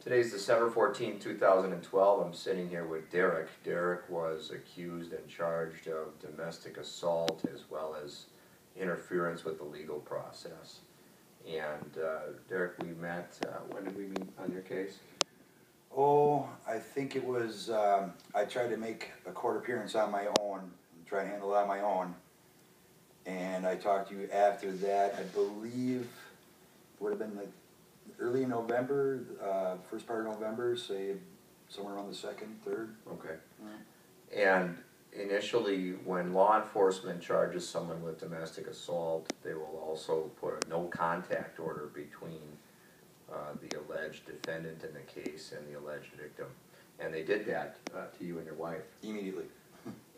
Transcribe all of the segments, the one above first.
Today's December 14, 2012. I'm sitting here with Derek. Derek was accused and charged of domestic assault as well as interference with the legal process. And Derek, we met, when did we meet on your case? Oh, I think it was, I tried to make a court appearance on my own, try to handle it on my own. And I talked to you after that, I believe, would have been like early in November, first part of November, say somewhere around the 2nd, 3rd. Okay. And initially, when law enforcement charges someone with domestic assault, they will also put a no contact order between the alleged defendant in the case and the alleged victim. And they did that to you and your wife. Immediately.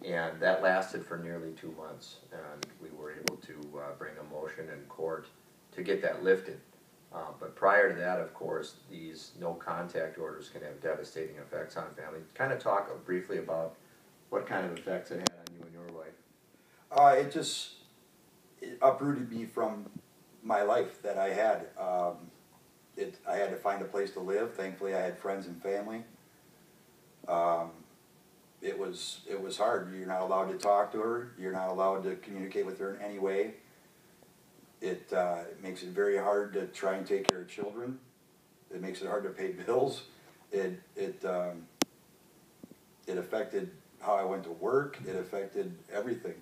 And that lasted for nearly 2 months. And we were able to bring a motion in court to get that lifted. But prior to that, of course, these no contact orders can have devastating effects on families. Kind of talk briefly about what kind of effects it had on you and your wife. It uprooted me from my life that I had. I had to find a place to live. Thankfully, I had friends and family. It was hard. You're not allowed to talk to her. You're not allowed to communicate with her in any way. It makes it very hard to try and take care of children. It makes it hard to pay bills. It affected how I went to work. It affected everything.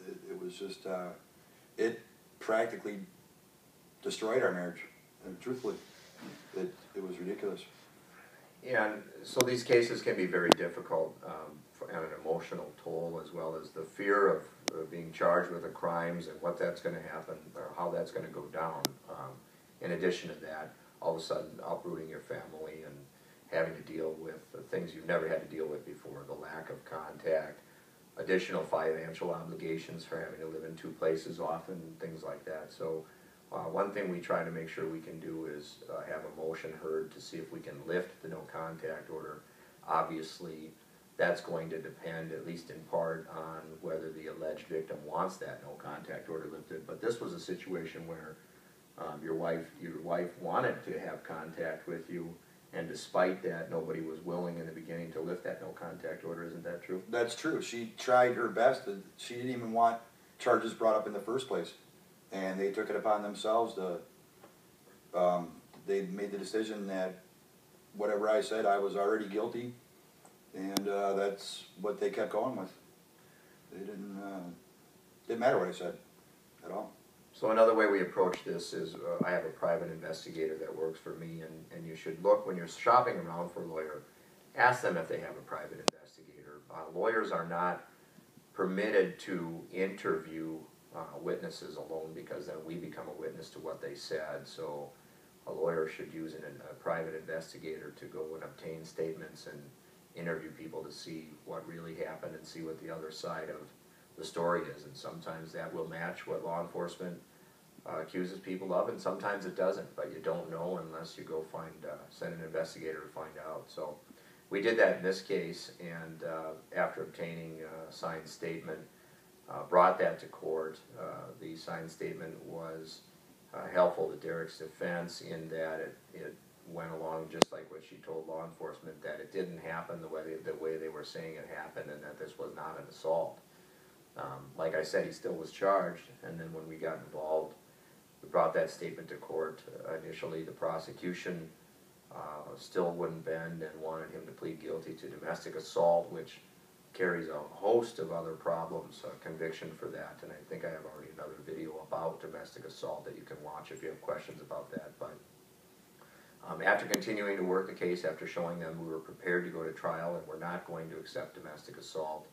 It was just, it practically destroyed our marriage. And truthfully, it was ridiculous. And so these cases can be very difficult on an emotional toll, as well as the fear of being charged with the crimes and what that's going to happen or how that's going to go down. In addition to that, all of a sudden uprooting your family and having to deal with things you've never had to deal with before, the lack of contact, additional financial obligations for having to live in 2 places often, things like that. So one thing we try to make sure we can do is have a motion heard to see if we can lift the no contact order. Obviously, that's going to depend, at least in part, on whether the alleged victim wants that no contact order lifted. But this was a situation where your wife wanted to have contact with you, and despite that, nobody was willing in the beginning to lift that no contact order. Isn't that true? That's true. She tried her best. She didn't even want charges brought up in the first place. And they took it upon themselves to, they made the decision that whatever I said, I was already guilty. And that's what they kept going with. They didn't matter what I said at all. So another way we approach this is I have a private investigator that works for me, and you should look when you're shopping around for a lawyer, ask them if they have a private investigator. Lawyers are not permitted to interview witnesses alone, because then we become a witness to what they said. So a lawyer should use a private investigator to go and obtain statements and interview people to see what really happened and see what the other side of the story is. And sometimes that will match what law enforcement accuses people of, and sometimes it doesn't, but you don't know unless you go send an investigator to find out. So we did that in this case, and after obtaining a signed statement, brought that to court. The signed statement was helpful to Derek's defense in that it went along just like what she told law enforcement, that it didn't happen the way they were saying it happened, and that this was not an assault. Like I said, he still was charged, and then when we got involved, we brought that statement to court. Initially, the prosecution still wouldn't bend and wanted him to plead guilty to domestic assault, which carries a host of other problems, conviction for that, and I think I have already another video about domestic assault that you can watch if you have questions about that. But after continuing to work the case, after showing them we were prepared to go to trial and we're not going to accept domestic assault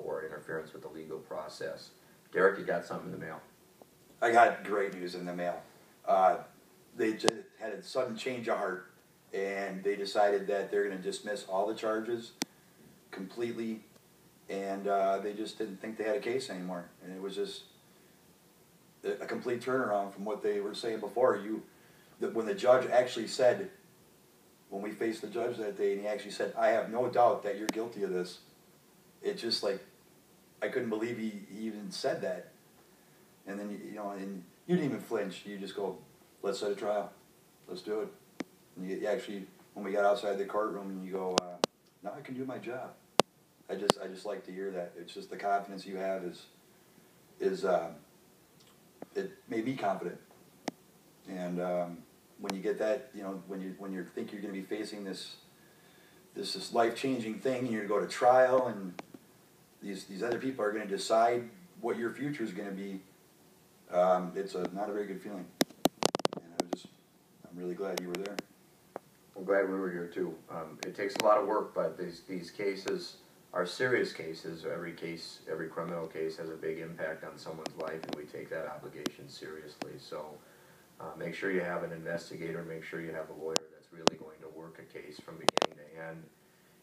or interference with the legal process, Derek, you got something in the mail. I got great news in the mail. They just had a sudden change of heart, and they decided that they're going to dismiss all the charges completely, and they just didn't think they had a case anymore. And it was just a complete turnaround from what they were saying before. When the judge actually said, when we faced the judge that day, and he actually said, "I have no doubt that you're guilty of this," it just like, I couldn't believe he even said that. And then, and you didn't even flinch. You just go, "Let's set a trial. Let's do it." And you actually, when we got outside the courtroom, and you go, now I can do my job. I just like to hear that. It's just the confidence you have is it made me confident. And when you get that, you know, when you think you're going to be facing this life-changing thing, and you're going to go to trial, and these other people are going to decide what your future is going to be, it's not a very good feeling. And I'm really glad you were there. I'm glad we were here too. It takes a lot of work, but these cases are serious cases. Every criminal case has a big impact on someone's life, and we take that obligation seriously. So make sure you have an investigator, make sure you have a lawyer that's really going to work a case from beginning to end,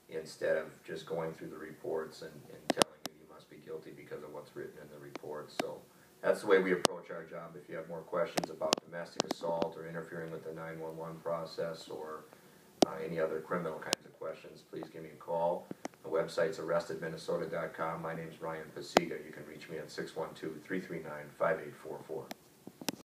instead of just going through the reports and telling you must be guilty because of what's written in the report. So that's the way we approach our job. If you have more questions about domestic assault or interfering with the 911 process, or any other criminal kinds of questions, please give me a call. The website's arrestedminnesota.com. My name's Ryan Pacyga. You can reach me at 612-339-5844.